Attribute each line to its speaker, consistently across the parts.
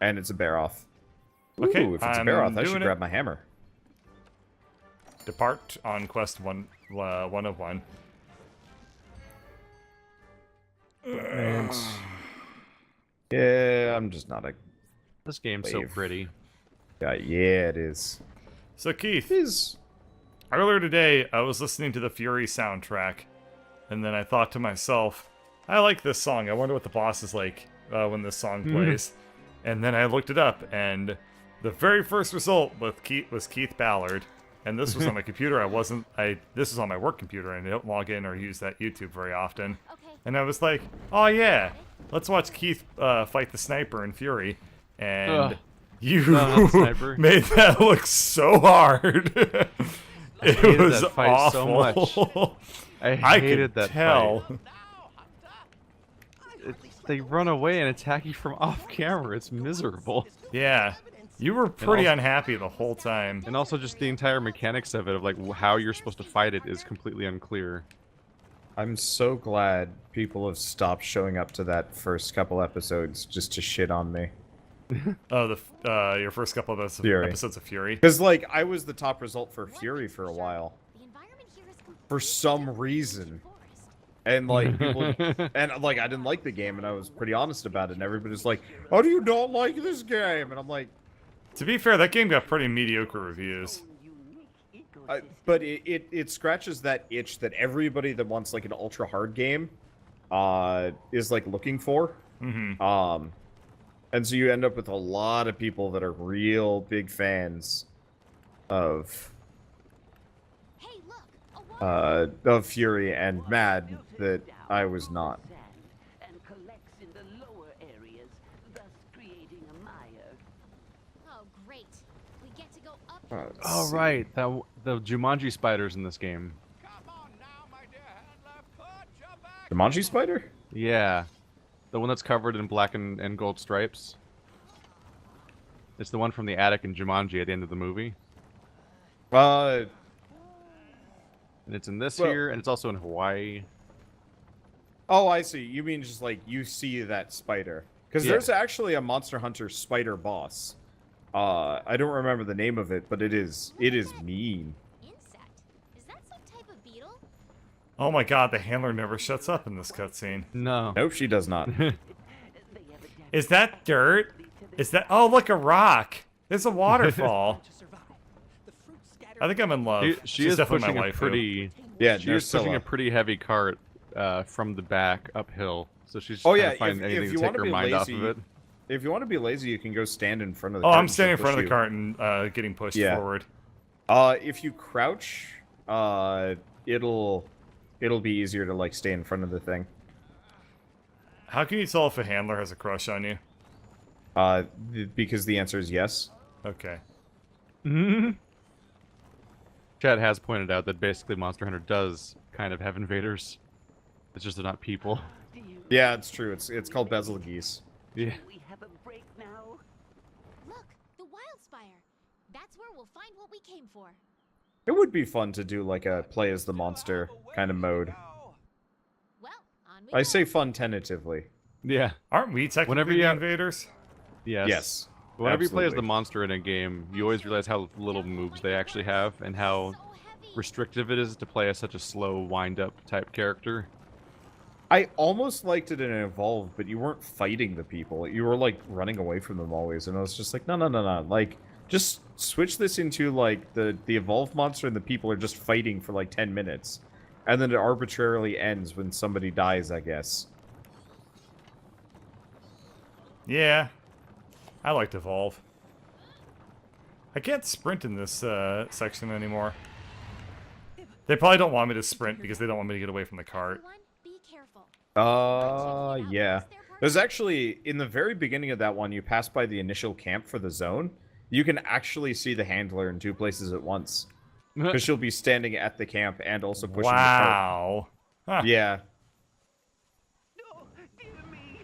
Speaker 1: And it's a Barroth.
Speaker 2: Okay,
Speaker 1: Ooh, if it's a Barroth, I should grab my hammer.
Speaker 2: Depart on quest 1 of 1.
Speaker 1: Yeah, I'm just not a...
Speaker 3: This game's so pretty.
Speaker 1: Yeah, it is.
Speaker 2: So Keith,
Speaker 1: It is.
Speaker 2: earlier today I was listening to the Fury soundtrack, and then I thought to myself, I like this song. I wonder what the boss is like when this song plays. And then I looked it up, and the very first result with Keith was Keith Ballard. And this was on my computer. This was on my work computer, and I don't log in or use that YouTube very often. And I was like, oh yeah, let's watch Keith fight the sniper in Fury. And you made that look so hard. It was
Speaker 3: that fight
Speaker 2: awful.
Speaker 3: so much. I hated that
Speaker 2: tell.
Speaker 3: fight. They run away and attack you from off camera. It's miserable.
Speaker 2: Yeah. You were pretty unhappy the whole time.
Speaker 3: And also just the entire mechanics of it, of like how you're supposed to fight it, is completely unclear.
Speaker 1: I'm so glad people have stopped showing up to that first couple episodes just to shit on me.
Speaker 2: Oh, your first couple of episodes of Fury?
Speaker 1: Because, like, I was the top result for Fury for a while. For some reason. And, like, people... and, like, I didn't like the game, and I was pretty honest about it, and everybody's like, how do you not like this game? And I'm like...
Speaker 2: To be fair, that game got pretty mediocre reviews.
Speaker 1: But it scratches that itch that everybody that wants, like, an ultra-hard game is, like, looking for.
Speaker 2: Mm-hmm.
Speaker 1: And so you end up with a lot of people that are real big fans of Fury, and mad that I was not.
Speaker 3: Oh right, the Jumanji spiders in this game.
Speaker 1: Jumanji spider?
Speaker 3: Yeah. The one that's covered in black and gold stripes. It's the one from the attic in Jumanji at the end of the movie. And it's in this here, and it's also in Hawaii.
Speaker 1: Oh, I see. You mean just like you see that spider. Because there's actually a Monster Hunter spider boss. I don't remember the name of it, but it is mean.
Speaker 4: Insect? Is that some type of beetle?
Speaker 2: Oh my god, the handler never shuts up in this cutscene.
Speaker 3: No.
Speaker 1: Nope, she does not.
Speaker 2: Is that dirt? Is that... Oh, look, a rock. There's a waterfall. I think I'm in love.
Speaker 3: She
Speaker 2: She's
Speaker 3: is
Speaker 2: definitely
Speaker 3: pushing
Speaker 2: my
Speaker 3: a
Speaker 2: waifu.
Speaker 3: pretty...
Speaker 1: Yeah,
Speaker 3: she is pushing a pretty heavy cart from the back uphill. So she's just trying to find anything to take her mind off of it.
Speaker 1: If you want to be lazy, you can go stand in front of the
Speaker 2: cart.
Speaker 1: cart.
Speaker 2: Oh, I'm standing in front of the cart and getting pushed forward.
Speaker 1: If you crouch, it'll be easier to like stay in front of the thing.
Speaker 2: How can you tell if a handler has a crush on you?
Speaker 1: Because the answer is yes.
Speaker 2: Okay.
Speaker 3: Chad has pointed out that basically Monster Hunter does kind of have invaders. It's just they're not people.
Speaker 1: Yeah, it's true. It's called bezel geese.
Speaker 3: Yeah.
Speaker 4: We have a break now. Look, the wildspire. That's where we'll find what we came for.
Speaker 1: It would be fun to do like a play as the monster kind of mode.
Speaker 4: Well, on we
Speaker 1: I
Speaker 4: go.
Speaker 1: say fun tentatively.
Speaker 3: Yeah.
Speaker 2: Aren't we technically the invaders?
Speaker 3: Yes.
Speaker 1: Yes.
Speaker 3: Whenever you play as the monster in a game, you always realize how little moves they actually have and how restrictive it is to play as such a slow, wind-up type character.
Speaker 1: I almost liked it in Evolve, but you weren't fighting the people. You were, like, running away from them always, and I was just like, no. Like, just switch this into, like, the Evolve monster and the people are just fighting for, like, 10 minutes. And then it arbitrarily ends when somebody dies, I guess.
Speaker 2: Yeah. I liked Evolve. I can't sprint in this section anymore. They probably don't want me to sprint because they don't want me to get away from the cart.
Speaker 1: Yeah. There's actually, in the very beginning of that one, you pass by the initial camp for the zone. You can actually see the handler in 2 places at once. Because she'll be standing at the camp and also pushing the cart.
Speaker 2: Wow. Huh.
Speaker 1: Yeah.
Speaker 5: No, dear me,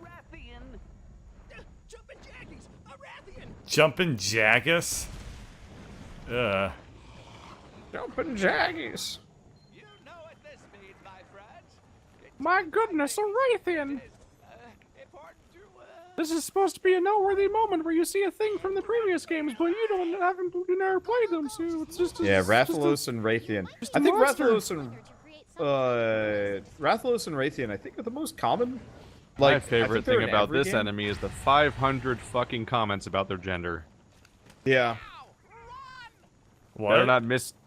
Speaker 5: Rathian. Jumpin' Jaggies, a Rathian.
Speaker 2: Jumpin' Jagus?
Speaker 1: Jumpin' Jaggies.
Speaker 5: You know what this means, my friends.
Speaker 3: My goodness, a Rathian!
Speaker 5: Important to
Speaker 3: This is supposed to be a noteworthy moment where you see a thing from the previous games, but you never played them, so it's just
Speaker 1: Yeah, Rathalos and Raytheon. I think Rathalos and Raytheon, I think, are the most common. Like,
Speaker 3: my favorite
Speaker 1: I think they're
Speaker 3: thing
Speaker 1: in
Speaker 3: about
Speaker 1: every
Speaker 3: this
Speaker 1: game.
Speaker 3: enemy is the 500 fucking comments about their gender.
Speaker 1: Yeah.
Speaker 2: What?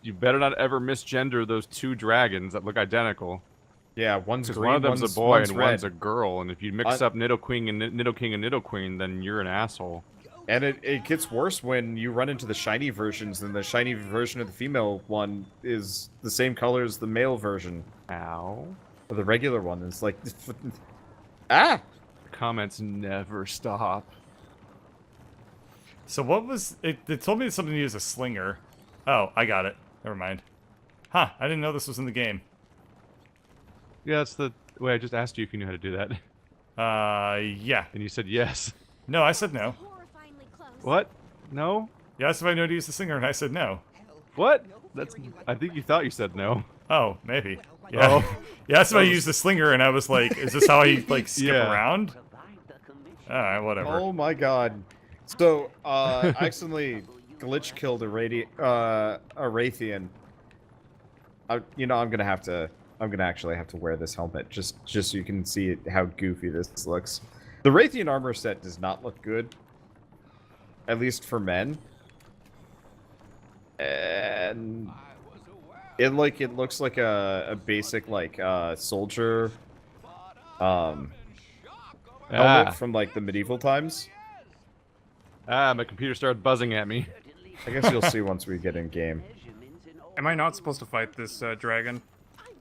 Speaker 3: You better not ever misgender those two dragons that look identical.
Speaker 1: Yeah, one's
Speaker 3: Because
Speaker 1: green,
Speaker 3: one of them's
Speaker 1: one's,
Speaker 3: a boy
Speaker 1: one's
Speaker 3: and
Speaker 1: red.
Speaker 3: one's a girl, and if you mix up Nidoking and Nidoqueen, then you're an asshole.
Speaker 1: And it gets worse when you run into the shiny versions, and the shiny version of the female one is the same color as the male version.
Speaker 3: Ow.
Speaker 1: Or the regular one is like... Ah!
Speaker 3: Comments never stop.
Speaker 2: So what was it? They told me something to use a slinger. Oh, I got it. Never mind. Huh? I didn't know this was in the game.
Speaker 3: Yeah, that's the way I just asked you if you knew how to do that.
Speaker 2: Yeah.
Speaker 3: And you said yes.
Speaker 2: No, I said no.
Speaker 4: Horrifyingly close.
Speaker 3: What? No?
Speaker 2: You asked if I know how to use the slinger, and I said no.
Speaker 3: What? That's. I think you thought you said no.
Speaker 2: Oh, maybe. Yeah.
Speaker 3: Oh.
Speaker 2: You asked if I used the slinger, and I was like, "Is this how I like skip
Speaker 3: Yeah.
Speaker 2: around?" All right, whatever.
Speaker 1: Oh my god. So, I accidentally glitch killed a Raytheon. I'm gonna actually have to wear this helmet just so you can see how goofy this looks. The Raytheon armor set does not look good, at least for men. And it looks like a basic soldier helmet from like the medieval times.
Speaker 3: My computer started buzzing at me.
Speaker 1: I guess you'll see once we get in game.
Speaker 6: Am I not supposed to fight this dragon?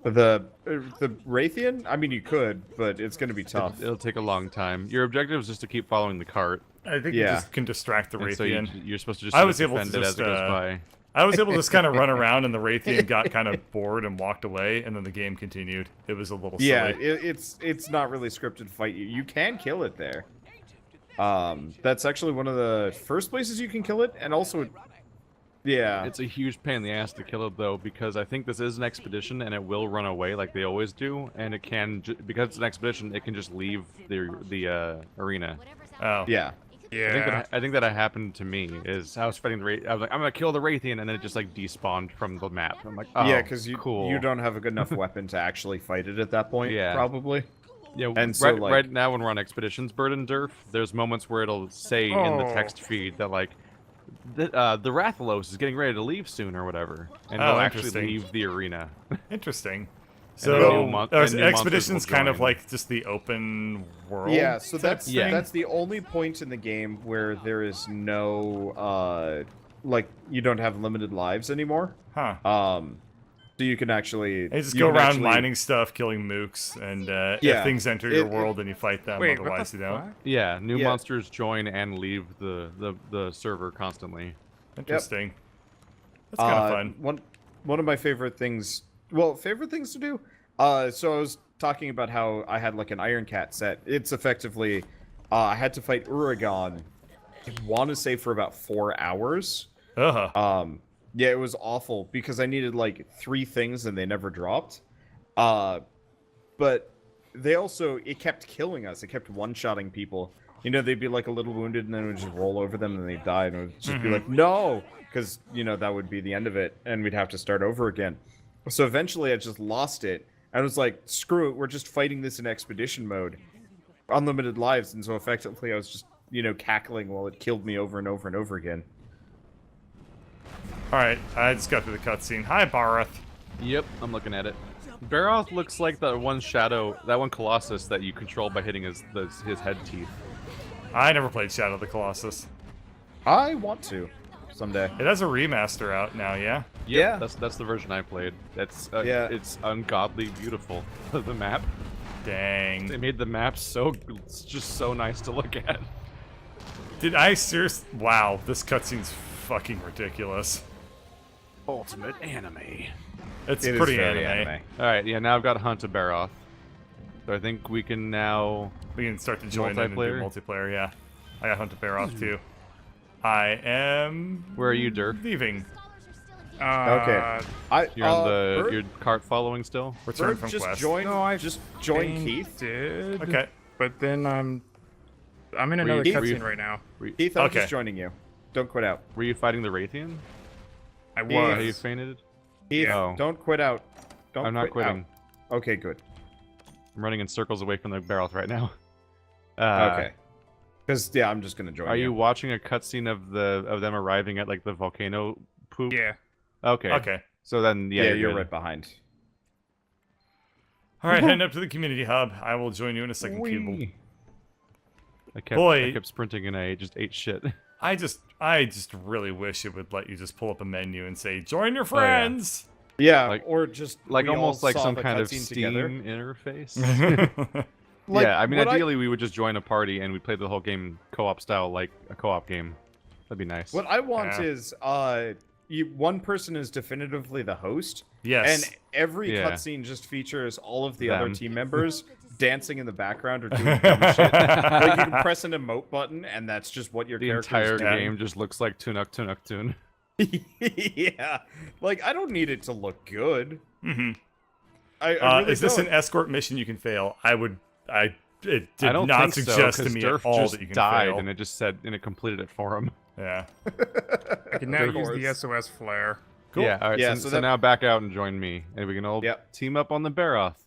Speaker 1: The Raytheon? I mean, you could, but it's going to be tough.
Speaker 3: It'll take a long time. Your objective is just to keep following the cart.
Speaker 2: I think you
Speaker 1: Yeah.
Speaker 2: just can distract the
Speaker 3: And so
Speaker 2: Raytheon.
Speaker 3: you're supposed to just
Speaker 2: I was
Speaker 3: sort of
Speaker 2: able to
Speaker 3: defend it as
Speaker 2: just,
Speaker 3: it goes by.
Speaker 2: I was able to just kind of run around, and the Raytheon got kind of bored and walked away, and then the game continued. It was a little silly.
Speaker 1: Yeah, it's not really scripted to fight you. You can kill it there. That's actually one of the first places you can kill it, and also, yeah.
Speaker 3: It's a huge pain in the ass to kill it though, because I think this is an expedition and it will run away like they always do, and it can because it's an expedition, it can just leave the arena.
Speaker 2: Oh.
Speaker 1: Yeah.
Speaker 6: Yeah.
Speaker 3: I think that happened to me. Is I was fighting I was like, I'm gonna kill the Raytheon, and then it just like despawned from the map. I'm like, oh,
Speaker 1: Yeah, because
Speaker 3: cool.
Speaker 1: you don't have a good enough weapon to actually fight it at that point,
Speaker 3: Yeah.
Speaker 1: probably.
Speaker 3: Yeah,
Speaker 1: And so,
Speaker 3: right now when we're on Expeditions Burden Durf, there's moments where it'll say in the text feed that like the Rathalos is getting ready to leave soon or whatever, and
Speaker 2: Oh,
Speaker 3: they'll actually
Speaker 2: interesting.
Speaker 3: leave the arena.
Speaker 2: Interesting.
Speaker 3: And
Speaker 2: So,
Speaker 3: new mon- and new
Speaker 2: Expedition's
Speaker 3: monsters will
Speaker 2: kind of
Speaker 3: join.
Speaker 2: like just the open world.
Speaker 1: Yeah, so
Speaker 2: type
Speaker 1: that's
Speaker 2: thing?
Speaker 1: that's the only point in the game where there is no you don't have limited lives anymore.
Speaker 2: Huh.
Speaker 1: So you can actually
Speaker 2: You just
Speaker 1: you
Speaker 2: go
Speaker 1: can
Speaker 2: around
Speaker 1: actually-
Speaker 2: mining stuff, killing mooks, and
Speaker 1: Yeah.
Speaker 2: if things enter your world, then you fight them.
Speaker 6: Wait,
Speaker 2: Otherwise,
Speaker 6: what
Speaker 2: you
Speaker 6: the
Speaker 2: don't.
Speaker 6: fuck?
Speaker 3: Yeah, new
Speaker 1: Yeah.
Speaker 3: monsters join and leave the server constantly.
Speaker 2: Interesting. That's kind of fun.
Speaker 1: One of my favorite things. Well, favorite things to do. So I was talking about how I had like an Iron Cat set. It's effectively, I had to fight Uragon. I want to say for about 4 hours. Yeah, it was awful because I needed like 3 things and they never dropped. But they also, it kept killing us. It kept one-shotting people. You know, they'd be like a little wounded and then it would just roll over them and they'd die and it would just be like, no! Because, you know, that would be the end of it and we'd have to start over again. So eventually I just lost it. I was like, screw it, we're just fighting this in expedition mode. Unlimited lives, and so effectively I was just, you know, cackling while it killed me over and over and over again.
Speaker 2: Alright, I just got through the cutscene. Hi, Barroth.
Speaker 3: Yep, I'm looking at it. Barroth looks like that one Colossus that you control by hitting his head teeth.
Speaker 2: I never played Shadow of the Colossus.
Speaker 1: I want to, someday.
Speaker 2: It has a remaster out now, yeah?
Speaker 1: Yeah.
Speaker 3: That's the version I played. That's
Speaker 1: Yeah.
Speaker 3: It's ungodly beautiful. The map.
Speaker 2: Dang.
Speaker 3: They made the map it's just so nice to look at.
Speaker 2: Did I seriously? Wow, this cutscene's fucking ridiculous.
Speaker 3: Ultimate anime.
Speaker 2: It's
Speaker 1: It is
Speaker 2: pretty
Speaker 1: very
Speaker 2: anime.
Speaker 3: All right, yeah. Now I've got Hunt of Barroth, so I think we can now.
Speaker 2: We can start to join in and do
Speaker 3: Multiplayer?
Speaker 2: multiplayer, yeah. I got Hunt of Barroth too. I am
Speaker 3: Where are you, Durf?
Speaker 2: leaving.
Speaker 1: Okay.
Speaker 3: You're on the
Speaker 1: Bert,
Speaker 3: your cart following still.
Speaker 2: Return
Speaker 1: Bert,
Speaker 2: from
Speaker 1: just
Speaker 2: quest.
Speaker 1: join.
Speaker 6: No, I
Speaker 1: just join Keith.
Speaker 6: did.
Speaker 2: Okay.
Speaker 6: But then I'm I'm in
Speaker 3: Were you-
Speaker 6: another
Speaker 3: were you-
Speaker 6: cutscene right now.
Speaker 1: Keith, I'm
Speaker 2: Okay.
Speaker 1: just joining you. Don't quit out.
Speaker 3: Were you fighting the Raytheon?
Speaker 6: I
Speaker 1: Yeah.
Speaker 3: How you
Speaker 6: was.
Speaker 3: fainted?
Speaker 1: Keith,
Speaker 3: Oh.
Speaker 1: don't quit out. Don't
Speaker 3: I'm not
Speaker 1: quit out.
Speaker 3: quitting.
Speaker 1: Okay, good.
Speaker 3: I'm running in circles away from the Barroth right now.
Speaker 1: Okay. Because, yeah, I'm just going to join
Speaker 3: Are
Speaker 1: you.
Speaker 3: you watching a cutscene of them arriving at like the volcano poop?
Speaker 6: Yeah.
Speaker 3: Okay.
Speaker 2: Okay.
Speaker 3: So then, yeah,
Speaker 1: you're
Speaker 3: good.
Speaker 1: right behind.
Speaker 2: All right, heading up to the community hub. I will join you in a second, Cubal.
Speaker 1: Whee!
Speaker 3: I
Speaker 2: Boy.
Speaker 3: kept sprinting and I just ate shit.
Speaker 2: I just really wish it would let you just pull up a menu and say, "Join your
Speaker 3: Oh, yeah.
Speaker 2: friends."
Speaker 1: Yeah,
Speaker 3: Like-
Speaker 1: or just
Speaker 3: Like
Speaker 1: we all
Speaker 3: almost like
Speaker 1: saw
Speaker 3: some
Speaker 1: the
Speaker 3: kind of
Speaker 1: cutscene
Speaker 3: Steam
Speaker 1: together.
Speaker 3: interface.
Speaker 1: Like,
Speaker 3: yeah, I mean,
Speaker 1: what
Speaker 3: ideally we would just join a party and we play the whole game co-op style, like a co-op game. That'd be nice.
Speaker 1: What I want
Speaker 2: Yeah.
Speaker 1: is, one person is definitively the host,
Speaker 2: Yes.
Speaker 1: and every
Speaker 3: Yeah.
Speaker 1: cutscene just features all of the other
Speaker 3: Them.
Speaker 1: team members dancing in the background or doing dumb shit. Like you can press an emote button, and that's just what your
Speaker 3: the
Speaker 1: character
Speaker 3: entire
Speaker 1: is doing.
Speaker 3: game just looks like Tunuk Tunuk Tune.
Speaker 1: Yeah, like I don't need it to look good.
Speaker 2: Mm-hmm.
Speaker 1: I really
Speaker 2: Is this
Speaker 1: don't.
Speaker 2: an escort mission you can fail? It did
Speaker 3: I don't
Speaker 2: not
Speaker 3: think
Speaker 2: suggest
Speaker 3: so,
Speaker 2: to
Speaker 3: 'cause
Speaker 2: me
Speaker 3: Durf
Speaker 2: at all
Speaker 3: just
Speaker 2: that you can
Speaker 3: died
Speaker 2: fail.
Speaker 3: and it just said, and it completed it for him.
Speaker 2: Yeah.
Speaker 6: I can now
Speaker 1: Of
Speaker 6: use the
Speaker 1: course.
Speaker 6: SOS flare.
Speaker 2: Cool.
Speaker 3: Yeah, all right,
Speaker 1: Yeah,
Speaker 3: so,
Speaker 1: so
Speaker 3: so
Speaker 1: that-
Speaker 3: now back out and join me, and we can all
Speaker 1: Yep.
Speaker 3: team up on the Barroth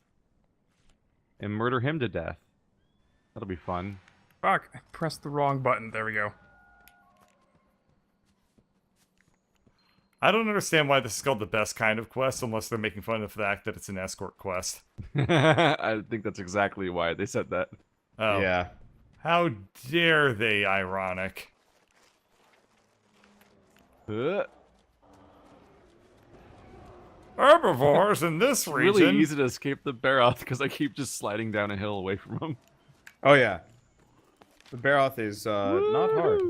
Speaker 3: and murder him to death. That'll be fun.
Speaker 6: Fuck, I pressed the wrong button. There we go.
Speaker 2: I don't understand why this is called the best kind of quest unless they're making fun of the fact that it's an escort quest.
Speaker 3: I think that's exactly why they said that.
Speaker 2: Oh.
Speaker 1: Yeah.
Speaker 2: How dare they, ironic. Herbivores in this
Speaker 3: It's
Speaker 2: region.
Speaker 3: really easy to escape the Barroth because I keep just sliding down a hill away from him.
Speaker 1: Oh yeah. The Barroth is not hard.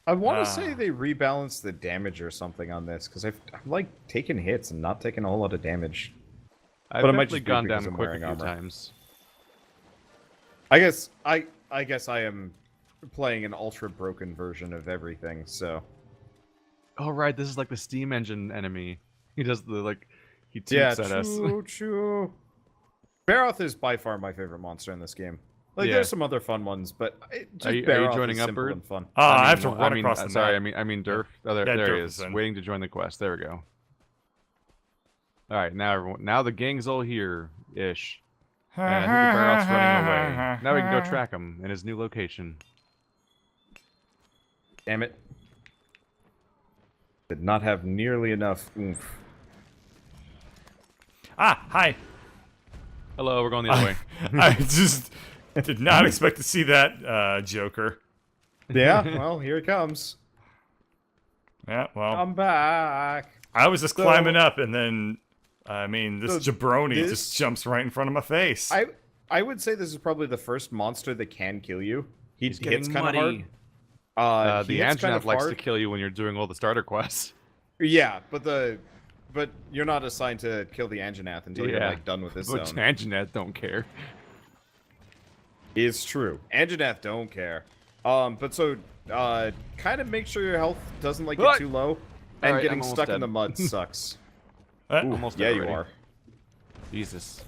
Speaker 1: I want to say they rebalanced the damage or something on this because I've like taken hits and not taken a whole lot of damage.
Speaker 3: I've
Speaker 1: But it might
Speaker 3: definitely
Speaker 1: just be
Speaker 3: gone
Speaker 1: because
Speaker 3: down
Speaker 1: I'm
Speaker 3: quick a
Speaker 1: wearing
Speaker 3: few
Speaker 1: armor.
Speaker 3: times.
Speaker 1: I guess I am playing an ultra broken version of everything. So
Speaker 3: Oh right, this is like the steam engine enemy. He does the like, he
Speaker 1: yeah,
Speaker 3: toots at us.
Speaker 1: choo. Barroth is by far my favorite monster in this game. Like
Speaker 3: Yeah.
Speaker 1: there's some other fun ones, but just
Speaker 3: Are you
Speaker 1: Barroth
Speaker 3: joining
Speaker 1: is
Speaker 3: up,
Speaker 1: simple
Speaker 3: Bird?
Speaker 1: and fun.
Speaker 2: I have to run across the
Speaker 3: sorry,
Speaker 2: map.
Speaker 3: I mean Durf. Oh, there,
Speaker 2: Yeah,
Speaker 3: there
Speaker 2: Durf
Speaker 3: he
Speaker 2: is
Speaker 3: is,
Speaker 2: in.
Speaker 3: waiting to join the quest. There we go. All right, now everyone, now the gang's all here, ish. And I think the Barroth's running away. Now we can go track him in his new location.
Speaker 1: Damn it. Did not have nearly enough oomph.
Speaker 2: Ah, hi.
Speaker 3: Hello, we're going the other way.
Speaker 2: I just did not expect to see that, Joker.
Speaker 1: Yeah, well, here he comes.
Speaker 2: Yeah, well,
Speaker 1: I'm back.
Speaker 2: I was just
Speaker 1: so-
Speaker 2: climbing up, and then, I mean, this
Speaker 1: So
Speaker 2: jabroni
Speaker 1: this-
Speaker 2: just jumps right in front of my face.
Speaker 1: I would say this is probably the first monster that can kill you. He
Speaker 3: He's
Speaker 1: hits
Speaker 3: getting
Speaker 1: kind of
Speaker 3: muddy.
Speaker 1: hard.
Speaker 3: The
Speaker 1: He hits kind
Speaker 3: Anjanath
Speaker 1: of
Speaker 3: likes to
Speaker 1: hard.
Speaker 3: kill you when you're doing all the starter quests.
Speaker 1: Yeah, but you're not assigned to kill the Anjanath until you're like done with this
Speaker 3: But
Speaker 1: zone.
Speaker 3: Anjanath don't care.
Speaker 1: Is true. Anjanath don't care. But so kind of make sure your health doesn't like get
Speaker 3: What?
Speaker 1: too low, and
Speaker 3: Alright,
Speaker 1: getting
Speaker 3: I'm almost
Speaker 1: stuck in
Speaker 3: dead.
Speaker 1: the mud sucks.
Speaker 2: Ooh,
Speaker 3: Almost
Speaker 1: Yeah,
Speaker 3: dead
Speaker 1: you
Speaker 3: already.
Speaker 1: are.
Speaker 3: Jesus.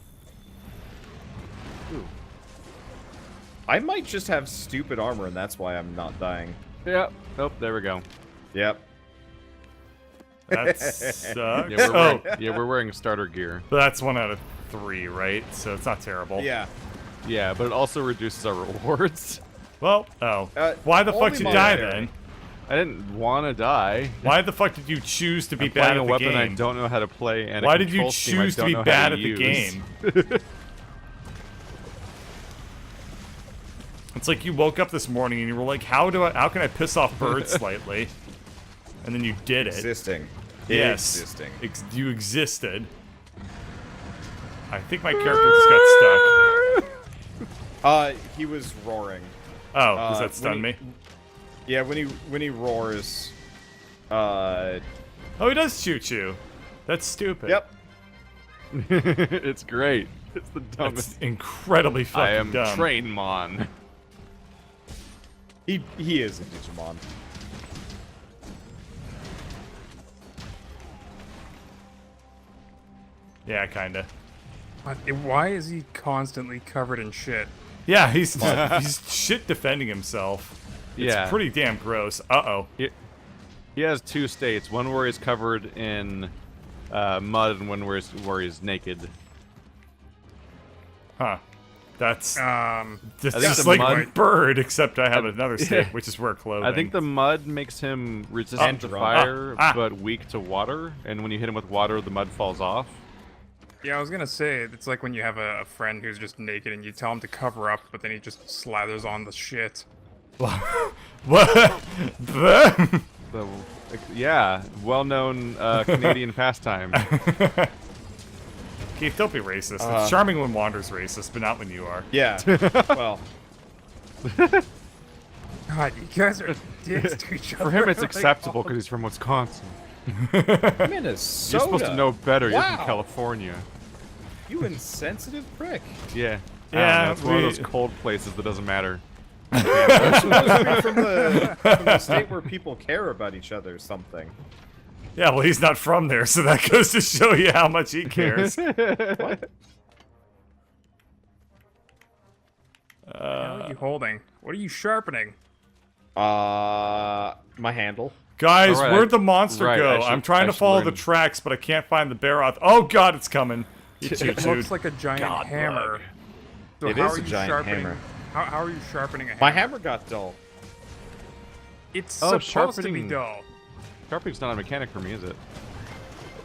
Speaker 3: Ooh.
Speaker 1: I might just have stupid armor, and that's why I'm not dying.
Speaker 3: Yep. Oh, there we go.
Speaker 1: Yep.
Speaker 2: that sucks.
Speaker 3: Yeah, we're
Speaker 2: Oh,
Speaker 3: wearing, we're wearing starter gear.
Speaker 2: but that's 1 out of 3, right? So it's not terrible.
Speaker 1: Yeah.
Speaker 3: Yeah, but it also reduces our rewards.
Speaker 2: Well, why the fuck
Speaker 1: only
Speaker 2: did you die
Speaker 1: monetary.
Speaker 2: then?
Speaker 3: I didn't want to die.
Speaker 2: Why the fuck did you choose to be
Speaker 3: I'm
Speaker 2: bad
Speaker 3: playing
Speaker 2: at
Speaker 3: a
Speaker 2: the
Speaker 3: weapon
Speaker 2: game?
Speaker 3: I don't know how to play, and a
Speaker 2: Why did you
Speaker 3: control scheme I
Speaker 2: choose to
Speaker 3: don't
Speaker 2: be
Speaker 3: know how
Speaker 2: bad
Speaker 3: to
Speaker 2: at the
Speaker 3: use.
Speaker 2: game? It's like you woke up this morning and you were like, how can I piss off Bird slightly? And then you did it.
Speaker 1: Existing.
Speaker 2: Yes.
Speaker 1: Existing.
Speaker 2: You existed. I think my character just got stuck.
Speaker 1: He was roaring.
Speaker 2: Oh, does that
Speaker 1: when
Speaker 2: stun
Speaker 1: he-
Speaker 2: me?
Speaker 1: Yeah, when he roars.
Speaker 2: Oh, he does shoot you. That's stupid.
Speaker 1: Yep.
Speaker 3: It's great. It's the dumbest.
Speaker 2: That's incredibly fucking
Speaker 3: I am
Speaker 2: dumb.
Speaker 3: Trainmon.
Speaker 1: He is a Digimon.
Speaker 2: Yeah, kinda.
Speaker 6: Why is he constantly covered in shit?
Speaker 2: Yeah, he's shit defending himself. It's
Speaker 3: Yeah.
Speaker 2: pretty damn gross. Uh-oh.
Speaker 3: He has two states. One where he's covered in mud, and one where he's naked.
Speaker 2: Huh. That's
Speaker 3: I think
Speaker 2: just
Speaker 3: the
Speaker 2: like
Speaker 3: mud-
Speaker 2: a bird, except I have another state, which is wear clothing.
Speaker 3: I think the mud makes him resistant to
Speaker 1: drunk.
Speaker 3: fire, but weak to water. And when you hit him with water, the mud falls off.
Speaker 6: Yeah, I was gonna say, it's like when you have a friend who's just naked and you tell him to cover up, but then he just slathers on the shit.
Speaker 2: What?
Speaker 3: So, yeah, well-known Canadian pastime.
Speaker 2: Keith, don't be racist. It's charming when Wander's racist, but not when you are.
Speaker 1: Yeah. Well,
Speaker 6: God, you guys are dicks to each other.
Speaker 3: For him, it's
Speaker 6: Like,
Speaker 3: acceptable because he's from Wisconsin.
Speaker 1: Minnesota.
Speaker 3: You're supposed to know better. You're
Speaker 1: Wow.
Speaker 3: from California.
Speaker 1: You insensitive prick.
Speaker 3: Yeah.
Speaker 2: Yeah,
Speaker 3: I don't know, it's one of
Speaker 2: we-
Speaker 3: those cold places that doesn't matter.
Speaker 1: You're supposed to be from the state where people care about each other or something.
Speaker 2: Yeah, well, he's not from there, so that goes to show you how much he cares.
Speaker 1: What?
Speaker 6: What are you holding? What are you sharpening?
Speaker 1: My handle.
Speaker 2: Guys,
Speaker 3: Alright,
Speaker 2: where'd the monster
Speaker 3: right,
Speaker 2: go?
Speaker 3: I should-
Speaker 2: I'm trying
Speaker 3: I
Speaker 2: to
Speaker 3: should
Speaker 2: follow the
Speaker 3: learn.
Speaker 2: tracks, but I can't find the Barroth. Oh god, it's coming. You
Speaker 6: It
Speaker 2: dude.
Speaker 6: looks like a giant
Speaker 3: God
Speaker 6: hammer.
Speaker 3: bug.
Speaker 6: So
Speaker 1: It
Speaker 6: how
Speaker 1: is
Speaker 6: are
Speaker 1: a
Speaker 6: you
Speaker 1: giant
Speaker 6: sharpening?
Speaker 1: hammer.
Speaker 6: How are you sharpening a hammer?
Speaker 1: My hammer got dull.
Speaker 6: It's
Speaker 3: Oh,
Speaker 6: supposed to be
Speaker 3: sharpening.
Speaker 6: dull.
Speaker 3: Sharpening's not a mechanic for me, is it?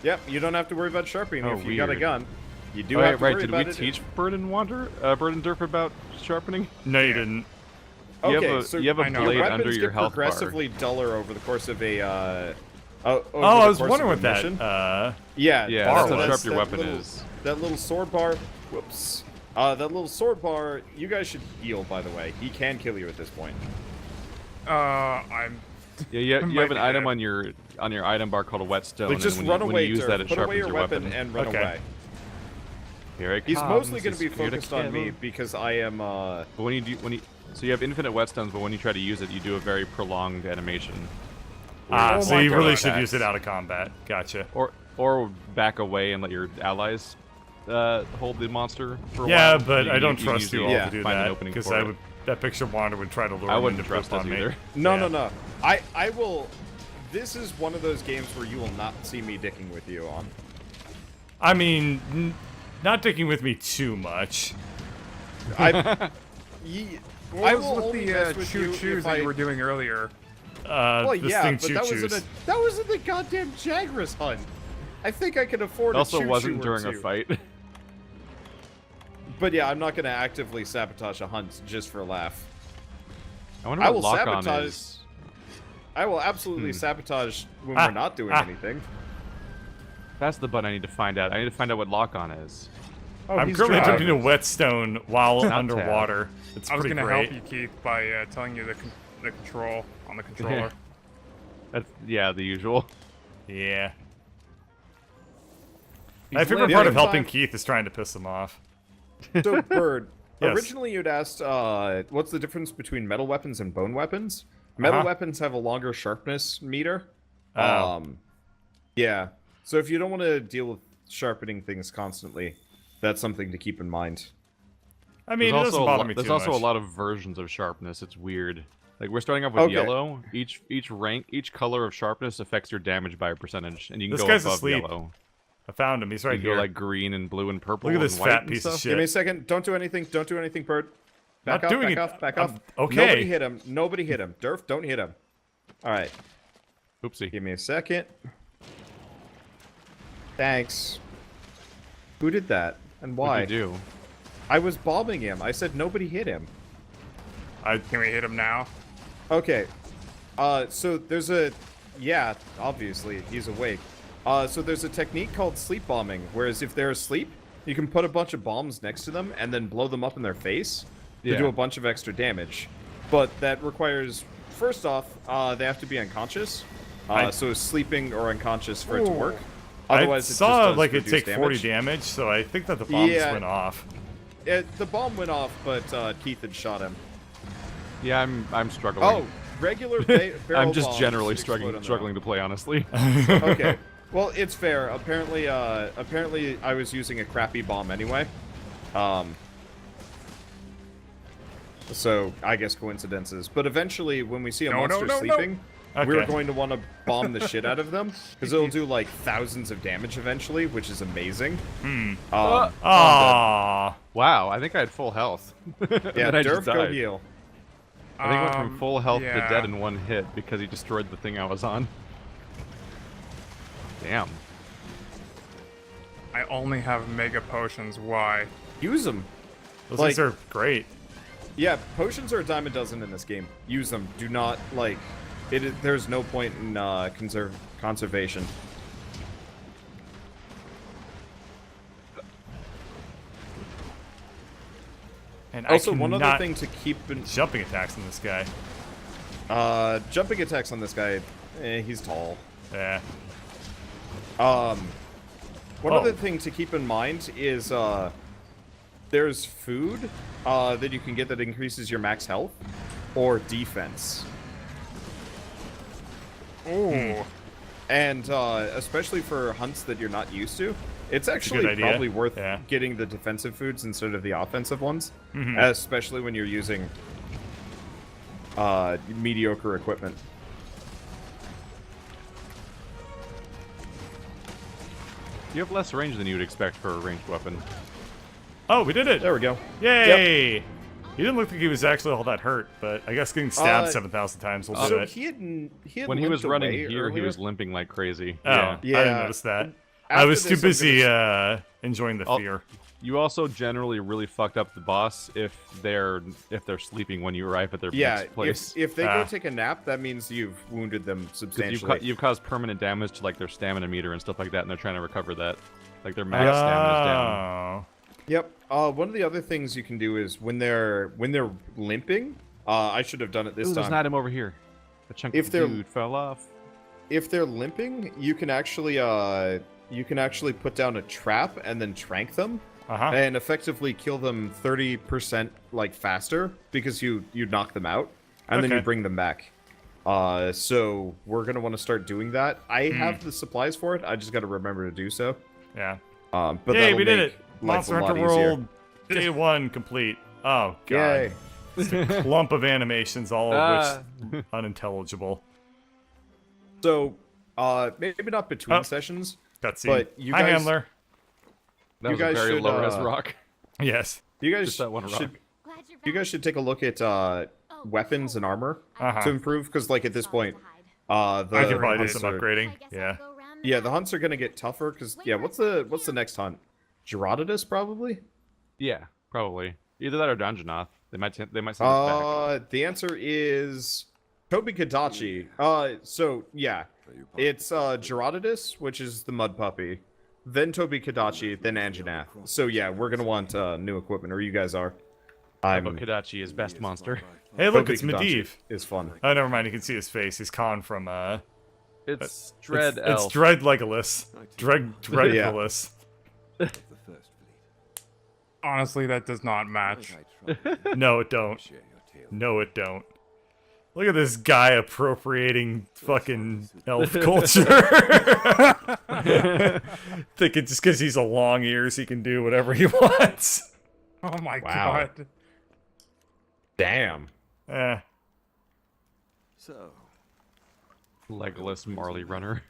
Speaker 1: Yep, you don't have to worry about sharpening
Speaker 3: Oh,
Speaker 1: if you got a
Speaker 3: weird.
Speaker 1: gun. You do
Speaker 3: Oh,
Speaker 1: have to
Speaker 3: right,
Speaker 1: worry
Speaker 3: did
Speaker 1: about
Speaker 3: we
Speaker 1: it.
Speaker 3: teach Bird and Durf about sharpening?
Speaker 2: No, you didn't.
Speaker 3: You
Speaker 1: Okay,
Speaker 3: have a,
Speaker 1: so
Speaker 3: you have a
Speaker 6: I know.
Speaker 3: blade
Speaker 1: your
Speaker 3: under
Speaker 1: weapons
Speaker 3: your
Speaker 1: get
Speaker 3: health bar.
Speaker 1: progressively duller over the course of a. Over
Speaker 2: Oh,
Speaker 1: the
Speaker 2: I was
Speaker 1: course
Speaker 2: wondering
Speaker 1: of
Speaker 2: what
Speaker 1: a
Speaker 2: that.
Speaker 1: mission.
Speaker 2: Yeah,
Speaker 1: Yeah,
Speaker 3: that's
Speaker 2: how
Speaker 3: sharp your
Speaker 1: that
Speaker 3: weapon
Speaker 1: little,
Speaker 3: is.
Speaker 1: That little sword bar. Whoops. That little sword bar. You guys should heal, by the way. He can kill you at this point.
Speaker 6: I'm.
Speaker 3: Yeah, you
Speaker 6: Might
Speaker 3: have an
Speaker 6: be
Speaker 3: item
Speaker 6: dead.
Speaker 3: on your item bar called a whetstone.
Speaker 1: Like,
Speaker 3: and
Speaker 1: just
Speaker 3: when
Speaker 1: run
Speaker 3: you,
Speaker 1: away,
Speaker 3: when you use
Speaker 1: Durf.
Speaker 3: that, it
Speaker 1: Put away
Speaker 3: sharpens
Speaker 1: your weapon
Speaker 3: weapon.
Speaker 1: and run
Speaker 2: Okay.
Speaker 1: away.
Speaker 3: Here it
Speaker 1: He's
Speaker 3: comes,
Speaker 1: mostly going to be
Speaker 3: he's here
Speaker 1: focused on me
Speaker 3: kill.
Speaker 1: because I am.
Speaker 3: But when you so you have infinite whetstones, but when you try to use it, you do a very prolonged animation.
Speaker 2: Ah,
Speaker 6: Oh
Speaker 2: so
Speaker 6: my
Speaker 2: you really
Speaker 6: God.
Speaker 2: should use it out of combat. Gotcha.
Speaker 3: Or back away and let your allies hold the monster for a
Speaker 2: Yeah,
Speaker 3: while.
Speaker 2: but
Speaker 3: You
Speaker 2: I
Speaker 3: can
Speaker 2: don't
Speaker 3: use
Speaker 2: trust you all
Speaker 1: yeah,
Speaker 2: to do
Speaker 3: find an
Speaker 2: that
Speaker 3: opening
Speaker 2: because
Speaker 3: for
Speaker 2: I
Speaker 3: it.
Speaker 2: would. That picture Wander would try to lure
Speaker 3: I
Speaker 2: him
Speaker 3: wouldn't
Speaker 2: into
Speaker 3: trust
Speaker 2: poop
Speaker 3: us
Speaker 2: on me.
Speaker 3: either.
Speaker 1: No,
Speaker 2: Yeah.
Speaker 1: no, no. I will. This is one of those games where you will not see me dicking with you on.
Speaker 2: I mean, not dicking with me too much.
Speaker 1: I. Ye-
Speaker 6: What
Speaker 1: I
Speaker 6: was
Speaker 1: will
Speaker 6: with
Speaker 1: only
Speaker 6: the
Speaker 1: mess with
Speaker 6: choo
Speaker 1: you
Speaker 6: choos
Speaker 1: if
Speaker 6: that
Speaker 1: I-
Speaker 6: you were doing earlier?
Speaker 1: Well,
Speaker 2: This
Speaker 1: yeah,
Speaker 2: thing
Speaker 1: but that was
Speaker 2: choo-choos.
Speaker 1: that was in the goddamn Jagras hunt. I think I could afford
Speaker 3: It also
Speaker 1: a choo-choo
Speaker 3: wasn't
Speaker 1: or
Speaker 3: during a
Speaker 1: two.
Speaker 3: fight.
Speaker 1: But yeah, I'm not going to actively sabotage a hunt just for a laugh.
Speaker 3: I wonder
Speaker 1: I
Speaker 3: what
Speaker 1: will
Speaker 3: lock-on
Speaker 1: sabotage-
Speaker 3: is.
Speaker 1: I will absolutely sabotage when
Speaker 2: Ah,
Speaker 1: we're not doing
Speaker 2: ah.
Speaker 1: anything.
Speaker 3: That's the button I need to find out. I need to find out what lock-on is.
Speaker 1: Oh,
Speaker 2: I'm
Speaker 1: he's
Speaker 2: currently
Speaker 1: driving.
Speaker 2: attempting to whetstone while
Speaker 3: Not
Speaker 2: underwater. It's
Speaker 6: I was
Speaker 2: pretty
Speaker 6: gonna
Speaker 2: great.
Speaker 6: help you, Keith, by telling you the control on the controller.
Speaker 3: That's the usual.
Speaker 2: Yeah.
Speaker 3: He's
Speaker 2: My favorite
Speaker 3: landing.
Speaker 2: part of
Speaker 1: The other
Speaker 2: helping
Speaker 1: time-
Speaker 2: Keith is trying to piss him off.
Speaker 1: So, Bird,
Speaker 2: Yes.
Speaker 1: originally you'd asked, what's the difference between metal weapons and bone weapons? Metal
Speaker 2: Uh-huh.
Speaker 1: weapons have a longer sharpness meter.
Speaker 2: Oh.
Speaker 1: Yeah. So if you don't want to deal with sharpening things constantly, that's something to keep in mind.
Speaker 2: I mean, it
Speaker 3: There's
Speaker 2: doesn't
Speaker 3: also,
Speaker 2: bother me
Speaker 3: there's
Speaker 2: too
Speaker 3: also
Speaker 2: much.
Speaker 3: a lot of versions of sharpness. It's weird. Like we're starting off with
Speaker 1: Okay.
Speaker 3: yellow. Each color of sharpness affects your damage by a percentage, and you can
Speaker 2: This
Speaker 3: go
Speaker 2: guy's
Speaker 3: above
Speaker 2: asleep.
Speaker 3: yellow.
Speaker 2: I found him. He's right
Speaker 3: You can
Speaker 2: here.
Speaker 3: go like green and blue and purple.
Speaker 2: Look at
Speaker 3: and
Speaker 2: this
Speaker 3: white
Speaker 2: fat
Speaker 3: and
Speaker 2: piece of
Speaker 3: stuff.
Speaker 2: shit.
Speaker 1: Give me a second. Don't do anything. Don't do anything, Bird. Back
Speaker 2: Not
Speaker 1: off,
Speaker 2: doing
Speaker 1: back
Speaker 2: it.
Speaker 1: off, back
Speaker 2: I'm-
Speaker 1: off.
Speaker 2: okay.
Speaker 1: Nobody hit him. Nobody hit him. Durf, don't hit him. All right.
Speaker 3: Oopsie.
Speaker 1: Give me a second. Thanks. Who did that? And why?
Speaker 3: What'd you do?
Speaker 1: I was bombing him. I said nobody hit him.
Speaker 6: Can we hit him now?
Speaker 1: Okay. So there's a... Yeah, obviously, he's awake. So there's a technique called sleep bombing, whereas if they're asleep, you can put a bunch of bombs next to them and then blow them up in their face to
Speaker 3: Yeah.
Speaker 1: do a bunch of extra damage. But that requires... First off, they have to be unconscious. So sleeping or unconscious for it to work. Otherwise,
Speaker 2: I
Speaker 1: it
Speaker 2: saw
Speaker 1: just does
Speaker 2: like it
Speaker 1: reduced
Speaker 2: take 40 damage, so I think that the bombs
Speaker 1: Yeah.
Speaker 2: went off.
Speaker 1: The bomb went off, but Keith had shot him.
Speaker 3: Yeah, I'm struggling.
Speaker 1: Oh, regular barrel
Speaker 3: I'm just
Speaker 1: bombs
Speaker 3: generally
Speaker 1: explode on their
Speaker 3: struggling
Speaker 1: own.
Speaker 3: to play, honestly.
Speaker 1: Okay. Well, it's fair. Apparently, apparently I was using a crappy bomb anyway. So I guess coincidences. But eventually, when we see a
Speaker 6: No, no,
Speaker 1: monster
Speaker 6: no, no.
Speaker 1: sleeping, we're
Speaker 2: Okay.
Speaker 1: going to want to bomb the shit out of them because it'll do like thousands of damage eventually, which is amazing.
Speaker 2: Aww.
Speaker 3: Wow, I think I had full health.
Speaker 1: Yeah,
Speaker 3: And I
Speaker 1: Durf,
Speaker 3: just
Speaker 1: go
Speaker 3: died.
Speaker 1: heal.
Speaker 3: I think I went from full health to
Speaker 6: yeah.
Speaker 3: dead in one hit because he destroyed the thing I was on. Damn.
Speaker 6: I only have mega potions. Why?
Speaker 1: Use them.
Speaker 2: Those
Speaker 1: Like-
Speaker 2: things are great.
Speaker 1: Yeah, potions are a dime a dozen in this game. Use them. Do not like. There's no point in conservation.
Speaker 2: And
Speaker 1: Also,
Speaker 2: I
Speaker 1: one other
Speaker 2: cannot
Speaker 1: thing to keep in
Speaker 2: jumping attacks on this guy.
Speaker 1: jumping attacks on this guy. He's tall.
Speaker 2: Yeah.
Speaker 1: One
Speaker 2: Oh.
Speaker 1: other thing to keep in mind is there's food that you can get that increases your max health or defense.
Speaker 6: Ooh.
Speaker 1: And especially for hunts that you're not used to, it's actually
Speaker 2: idea.
Speaker 1: probably worth
Speaker 2: Yeah.
Speaker 1: getting the defensive foods instead of the offensive ones,
Speaker 2: Mm-hmm.
Speaker 1: especially when you're using mediocre equipment.
Speaker 3: You have less range than you would expect for a ranged weapon.
Speaker 2: Oh, we did it!
Speaker 1: There we go.
Speaker 2: Yay! He didn't look like he was actually all that hurt, but I guess getting stabbed
Speaker 1: Uh,
Speaker 2: 7,000 times will do
Speaker 1: So
Speaker 2: it.
Speaker 1: he had
Speaker 3: When he was
Speaker 1: limped
Speaker 3: running
Speaker 1: away
Speaker 3: here, he
Speaker 1: earlier.
Speaker 3: was limping like crazy.
Speaker 2: Oh,
Speaker 3: Yeah.
Speaker 2: I didn't
Speaker 1: Yeah.
Speaker 2: notice that. I
Speaker 1: After
Speaker 2: was too
Speaker 1: this, I'm
Speaker 2: busy enjoying the
Speaker 3: Oh.
Speaker 2: fear.
Speaker 3: You also generally really fucked up the boss if they're sleeping when you arrive at their
Speaker 1: Yeah,
Speaker 3: next place.
Speaker 1: if they
Speaker 2: Ah.
Speaker 1: go take a nap, that means you've wounded them
Speaker 3: 'Cause
Speaker 1: substantially.
Speaker 3: you've caused permanent damage to like their stamina meter and stuff like that, and they're trying to recover that. Like their max stamina's down.
Speaker 2: Oh.
Speaker 1: Yep. One of the other things you can do is when they're limping. I should have done it this
Speaker 3: Ooh, there's
Speaker 1: time.
Speaker 3: an item over here. A chunk
Speaker 1: If
Speaker 3: of
Speaker 1: they're-
Speaker 3: food fell off.
Speaker 1: If they're limping, you can actually put down a trap and then trank them
Speaker 2: Uh-huh.
Speaker 1: and effectively kill them 30% like faster because you knock them out and then you
Speaker 2: Okay.
Speaker 1: bring them back. So we're gonna want to start doing that. I
Speaker 2: Hmm.
Speaker 1: have the supplies for it. I just got to remember to do so.
Speaker 2: Yeah.
Speaker 1: But
Speaker 2: Yay,
Speaker 1: that'll
Speaker 2: we did
Speaker 1: make
Speaker 2: it!
Speaker 1: life
Speaker 2: Monster
Speaker 1: a lot
Speaker 2: Hunter
Speaker 1: easier.
Speaker 2: World Day 1 complete. Oh, God.
Speaker 1: Yay!
Speaker 2: Clump of animations, all of which unintelligible.
Speaker 1: So, maybe not between
Speaker 2: Oh.
Speaker 1: sessions.
Speaker 2: Cutscene.
Speaker 1: But you
Speaker 2: Hi,
Speaker 1: guys-
Speaker 2: handler.
Speaker 3: That
Speaker 1: You
Speaker 3: was a
Speaker 1: guys
Speaker 3: very
Speaker 1: should,
Speaker 3: low res
Speaker 1: uh,
Speaker 3: rock.
Speaker 2: Yes.
Speaker 1: You guys
Speaker 3: Just that one rock.
Speaker 1: should
Speaker 4: Glad you're
Speaker 1: you
Speaker 4: back.
Speaker 1: guys should take a look at weapons and armor
Speaker 2: Uh-huh.
Speaker 1: to improve because like at this point, the
Speaker 2: I could probably do
Speaker 1: hunts
Speaker 2: some
Speaker 1: are-
Speaker 2: upgrading.
Speaker 4: I guess
Speaker 2: Yeah.
Speaker 4: I'll go around
Speaker 1: Yeah,
Speaker 4: map.
Speaker 1: the hunts are gonna get tougher because yeah. What's the next hunt? Gerardus probably.
Speaker 3: Yeah, probably. Either that or Dungeonoth. They might send us back.
Speaker 1: The answer is Toby Kadachi. So yeah, it's Gerardus, which is the mud puppy, then Toby Kadachi, then Anjanath. So yeah, we're gonna want new equipment, or you guys are. I'm
Speaker 3: Kadachi is best monster.
Speaker 2: Hey, look,
Speaker 1: Toby
Speaker 2: it's
Speaker 1: Kadachi
Speaker 2: Medivh.
Speaker 1: is fun.
Speaker 2: Oh, never mind. You can see his face. He's Khan from,
Speaker 3: It's Dread
Speaker 2: it's
Speaker 3: Elf.
Speaker 2: Dread Legolas. Dreadlegolas.
Speaker 6: Honestly, that does not match.
Speaker 2: No, it don't. No, it don't. Look at this guy appropriating fucking elf culture. Thinking just because he's a long ears, he can do whatever he wants.
Speaker 6: Oh my
Speaker 1: Wow.
Speaker 6: god.
Speaker 1: Damn.
Speaker 2: Eh.
Speaker 5: So,
Speaker 3: Legolas Marley Runner.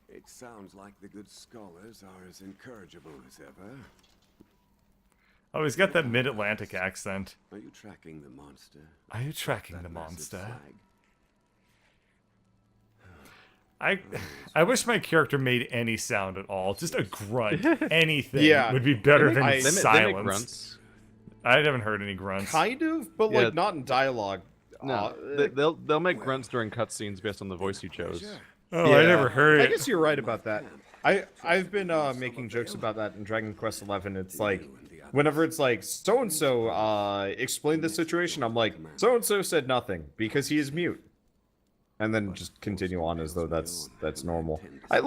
Speaker 5: it sounds like the good scholars are as incorrigible as ever.
Speaker 2: Oh, he's got that mid-Atlantic accent.
Speaker 5: Are you tracking the monster?
Speaker 2: Are you tracking the
Speaker 5: That massive
Speaker 2: monster?
Speaker 5: flag?
Speaker 2: I wish my character made any sound at all. Just a grunt. Anything
Speaker 1: Yeah.
Speaker 2: would be better than
Speaker 1: They make
Speaker 2: silence.
Speaker 3: grunts.
Speaker 2: I haven't heard any grunts.
Speaker 1: Kind of, but
Speaker 3: Yeah.
Speaker 1: like not in dialogue.
Speaker 3: No, they'll make grunts during cutscenes based on the voice you chose.
Speaker 2: Oh, I never heard
Speaker 1: I
Speaker 2: it.
Speaker 1: guess you're right about that. I've been making jokes about that in Dragon Quest XI. It's like whenever it's like so and so explain the situation, I'm like so and so said nothing because he is mute, and then just continue on as though that's normal. I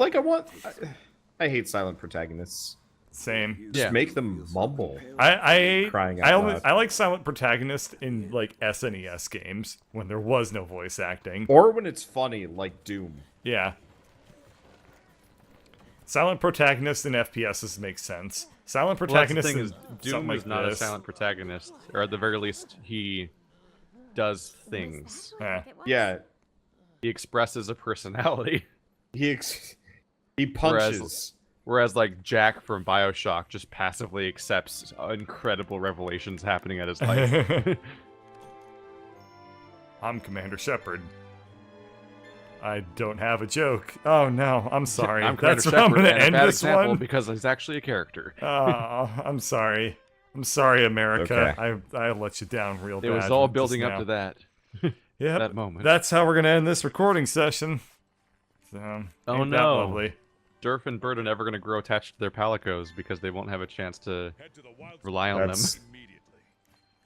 Speaker 1: hate silent protagonists.
Speaker 2: Same.
Speaker 1: Just
Speaker 3: Yeah.
Speaker 1: make them mumble.
Speaker 2: I
Speaker 1: Crying out loud.
Speaker 2: I like silent protagonist in like SNES games when there was no voice acting.
Speaker 1: Or when it's funny, like Doom.
Speaker 2: Yeah. Silent protagonist in FPSs makes sense. Silent
Speaker 3: Well, that's the
Speaker 2: protagonist
Speaker 3: thing
Speaker 2: is
Speaker 3: is,
Speaker 2: something
Speaker 3: Doom
Speaker 2: like
Speaker 3: is not
Speaker 2: this.
Speaker 3: a silent protagonist, or at the very least, he does things.
Speaker 2: Eh.
Speaker 1: Yeah,
Speaker 3: He expresses a personality.
Speaker 1: he punches.
Speaker 3: Whereas, like, Jack from Bioshock just passively accepts incredible revelations happening at his life.
Speaker 2: I'm Commander Shepard. I don't have a joke. Oh no, I'm sorry.
Speaker 3: I'm
Speaker 2: That's
Speaker 3: Commander
Speaker 2: where I'm
Speaker 3: Shepard,
Speaker 2: gonna
Speaker 3: and a
Speaker 2: end
Speaker 3: bad
Speaker 2: this
Speaker 3: example
Speaker 2: one.
Speaker 3: because he's actually a character.
Speaker 2: Oh, I'm sorry. I'm sorry, America.
Speaker 1: Okay.
Speaker 2: I let you down real bad.
Speaker 3: It was all
Speaker 2: just
Speaker 3: building up
Speaker 2: now.
Speaker 3: to that.
Speaker 2: Yep,
Speaker 3: that moment.
Speaker 2: That's how we're gonna end this recording session. So,
Speaker 3: Oh,
Speaker 2: ain't that
Speaker 3: no.
Speaker 2: lovely.
Speaker 3: Durf and Bird are never going to grow attached to their palicos because they won't have a chance to rely on them.
Speaker 1: That's,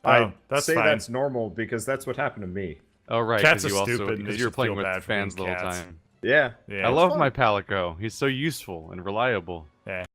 Speaker 2: Oh, that's
Speaker 1: say
Speaker 2: fine.
Speaker 1: that's normal because that's what happened to me.
Speaker 3: Oh, right,
Speaker 2: Cats
Speaker 3: because
Speaker 2: are stupid and
Speaker 3: because
Speaker 2: they
Speaker 3: you were
Speaker 2: should
Speaker 3: playing
Speaker 2: feel
Speaker 3: with
Speaker 2: bad for
Speaker 3: fans the
Speaker 2: being
Speaker 3: whole
Speaker 2: cats.
Speaker 3: time.
Speaker 1: Yeah.
Speaker 2: Yeah.
Speaker 3: I love
Speaker 1: fun.
Speaker 3: my palico. He's so useful and reliable.
Speaker 2: Yeah.